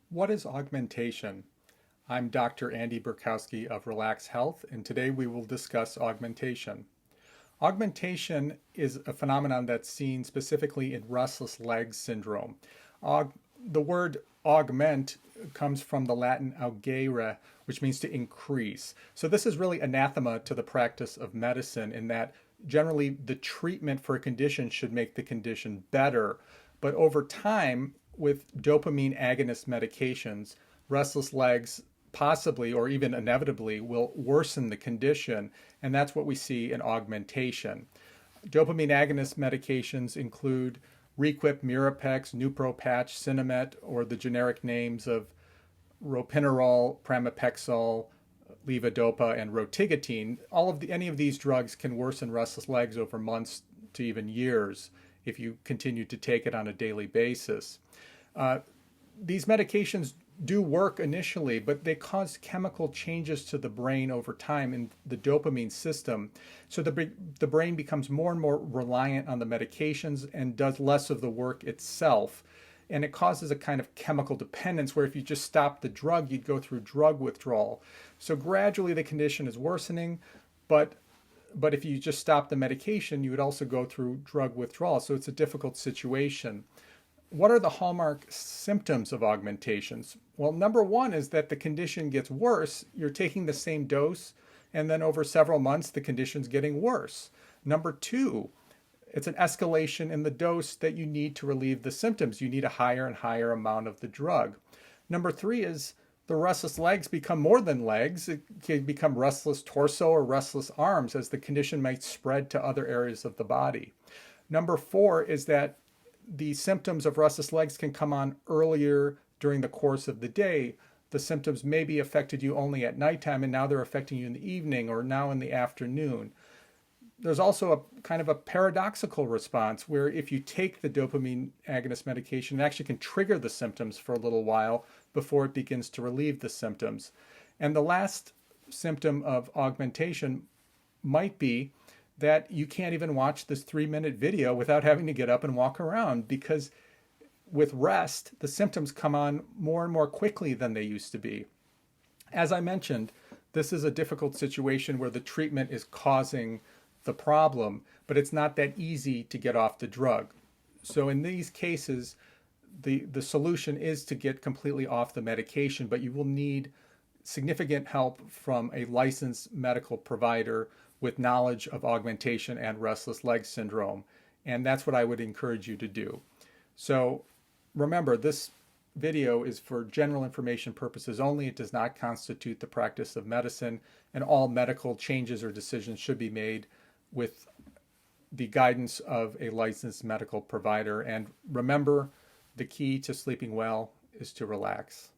What is augmentation? I'm Dr. Andy Burkowski of ReLACS Health, and today we will discuss augmentation. Augmentation is a phenomenon that's seen specifically in restless leg syndrome. The word augment comes from the Latin augere, which means to increase. So this is really anathema to the practice of medicine in that generally the treatment for a condition should make the condition better. But over time, with dopamine agonist medications, restless legs possibly or even inevitably will worsen the condition, and that's what we see in augmentation. Dopamine agonist medications include Requip, Mirapex, Nupro-Patch, Sinemet, or the generic names of ropinirole, pramipexole, levodopa, and rotigotine. Any of these drugs can worsen restless legs over months to even years if you continue to take it on a daily basis. These medications do work initially, but they cause chemical changes to the brain over time in the dopamine system. So the brain becomes more and more reliant on the medications and does less of the work itself. And it causes a kind of chemical dependence where if you just stop the drug, you'd go through drug withdrawal. So gradually the condition is worsening, but if you just stop the medication, you would also go through drug withdrawal. So it's a difficult situation. What are the hallmark symptoms of augmentations? Well, number one is that the condition gets worse. You're taking the same dose, and then over several months, the condition's getting worse. Number two, it's an escalation in the dose that you need to relieve the symptoms. You need a higher and higher amount of the drug. Number three is the restless legs become more than legs. It can become restless torso or restless arms as the condition might spread to other areas of the body. Number four is that the symptoms of restless legs can come on earlier during the course of the day. The symptoms maybe affected you only at nighttime, and now they're affecting you in the evening or now in the afternoon. There's also a kind of a paradoxical response where if you take the dopamine agonist medication, it actually can trigger the symptoms for a little while before it begins to relieve the symptoms. And the last symptom of augmentation might be that you can't even watch this 3-minute video without having to get up and walk around, because with rest, the symptoms come on more and more quickly than they used to be. As I mentioned, this is a difficult situation where the treatment is causing the problem, but it's not that easy to get off the drug. So in these cases, the solution is to get completely off the medication, but you will need significant help from a licensed medical provider with knowledge of augmentation and restless leg syndrome. And that's what I would encourage you to do. So remember, this video is for general information purposes only. It does not constitute the practice of medicine, and all medical changes or decisions should be made with the guidance of a licensed medical provider. And remember, the key to sleeping well is to relax.